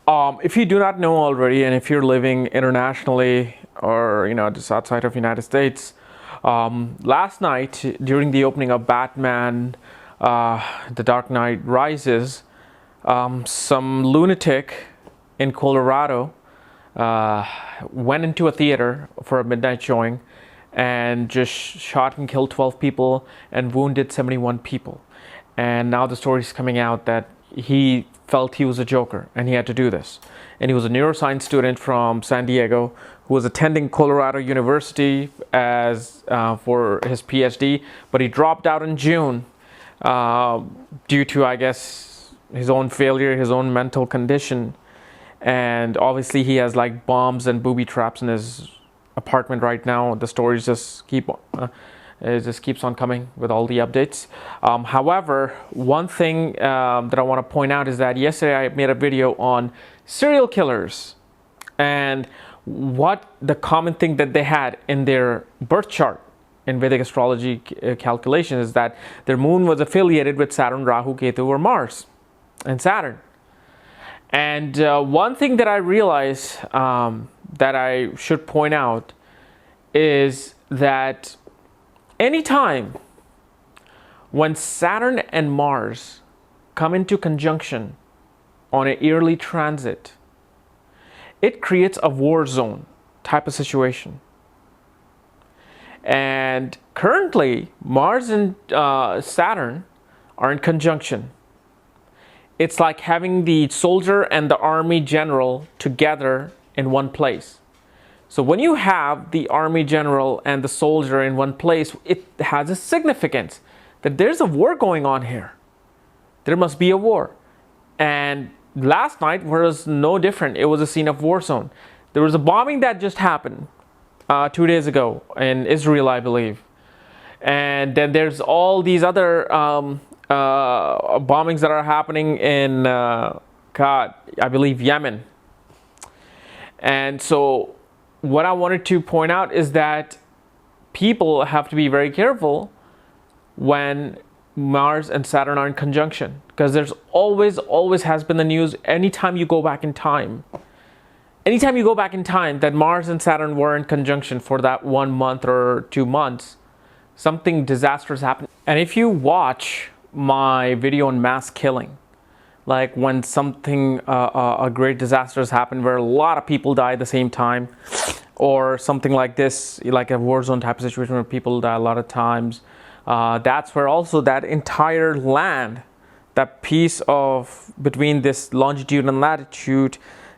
If you do not know already, and if you're living internationally or just outside of United States, last night during the opening of Batman, The Dark Knight Rises, some lunatic in Colorado went into a theater for a midnight showing and just shot and killed 12 people and wounded 71 people. And now the story is coming out that he felt he was a Joker and he had to do this. And he was a neuroscience student from San Diego who was attending Colorado University as for his PhD, but he dropped out in June due to, I guess, his own failure, his own mental condition. And obviously he has like bombs and booby traps in his apartment right now. The stories just it just keeps on coming with all the updates. However, one thing that I want to point out is that yesterday I made a video on serial killers and what the common thing that they had in their birth chart in Vedic astrology calculation is that their moon was affiliated with Saturn, Rahu, Ketu, or Mars and Saturn. And one thing that I realize that I should point out is that anytime when Saturn and Mars come into conjunction on an yearly transit, it creates a war zone type of situation. And currently, Mars and Saturn are in conjunction. It's like having the soldier and the army general together in one place. So when you have the army general and the soldier in one place, it has a significance that there's a war going on here. There must be a war. And last night was no different. It was a scene of war zone. There was a bombing that just happened 2 days ago in Israel, I believe. And then there's all these other bombings that are happening in, I believe Yemen. And so what I wanted to point out is that people have to be very careful when Mars and Saturn are in conjunction, because there's always has been the news anytime you go back in time. Anytime you go back in time that Mars and Saturn were in conjunction for that 1 month or 2 months, something disastrous happened. And if you watch my video on mass killing, like when something a great disaster has happened where a lot of people die at the same time, or something like this, like a war zone type of situation where people die a lot of times, that's where also that entire land, that piece of between this longitude and latitude,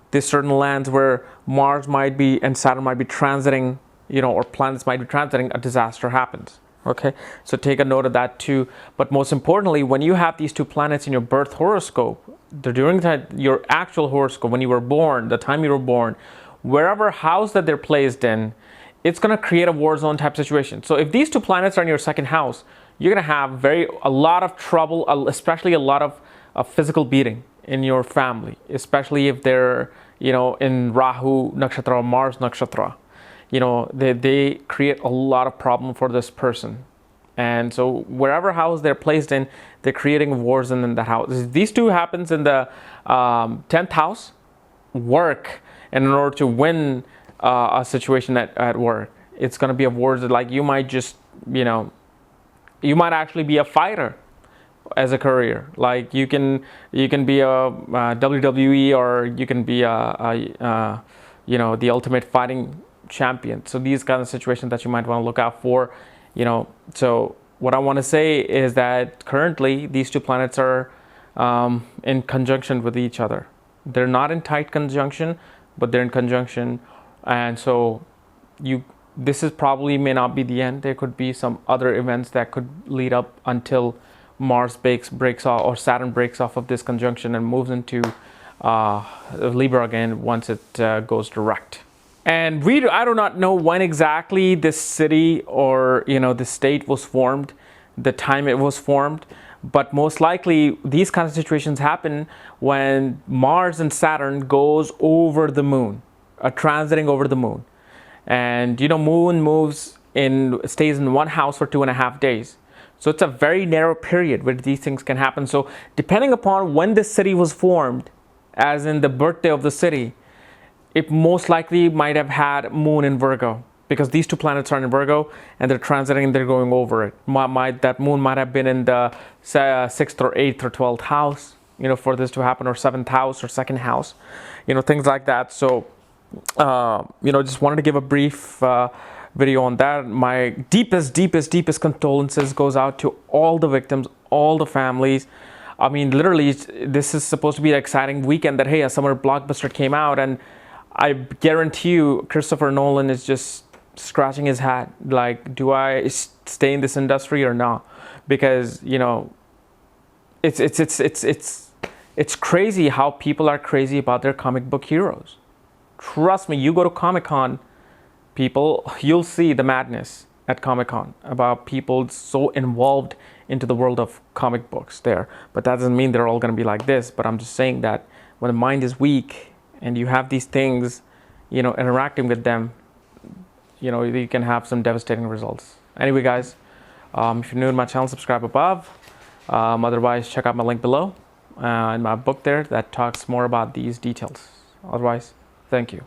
there's certain lands where Mars might be and Saturn might be transiting, or planets might be transiting, a disaster happens. Okay, so take a note of that too. But most importantly, when you have these two planets in your birth horoscope, during your actual horoscope, when you were born, the time you were born, wherever house that they're placed in, it's going to create a war zone type situation. So if these two planets are in your second house, you're going to have a lot of trouble, especially a lot of physical beating in your family, especially if they're, in Rahu Nakshatra or Mars Nakshatra. They create a lot of problem for this person. And so wherever house they're placed in, they're creating wars in that house. These two happens in the 10th house, work, and in order to win a situation at work, it's going to be a war that, like, you might just, you might actually be a fighter as a career. Like you can be a WWE, or you can be the ultimate fighting champion. So these kind of situations that you might want to look out for, So what I want to say is that currently these two planets are in conjunction with each other. They're not in tight conjunction, but they're in conjunction. And so this is probably may not be the end. There could be some other events that could lead up until Mars breaks off, or Saturn breaks off of this conjunction and moves into Libra again once it goes direct. And I do not know when exactly this city or the state was formed, the time it was formed, but most likely these kind of situations happen when Mars and Saturn goes over the moon, transiting over the moon. And moon stays in one house for 2.5 days. So it's a very narrow period where these things can happen. So depending upon when this city was formed as in the birthday of the city, it most likely might have had moon in Virgo, because these two planets are in Virgo and they're transiting and they're going over it. That moon might have been in the 6th or 8th or 12th house, for this to happen, or 7th house or 2nd house, things like that. So, just wanted to give a brief video on that. My deepest condolences goes out to all the victims, all the families. I mean, literally, this is supposed to be an exciting weekend that, hey, a summer blockbuster came out, and I guarantee you Christopher Nolan is just scratching his head, like, do I stay in this industry or not? Because, it's crazy how people are crazy about their comic book heroes. Trust me, you go to Comic-Con, people, you'll see the madness at Comic-Con about people so involved into the world of comic books there. But that doesn't mean they're all going to be like this. But I'm just saying that when the mind is weak and you have these things, interacting with them, you can have some devastating results. Anyway, guys, if you're new to my channel, subscribe above. Otherwise, check out my link below and my book there that talks more about these details. Otherwise, thank you.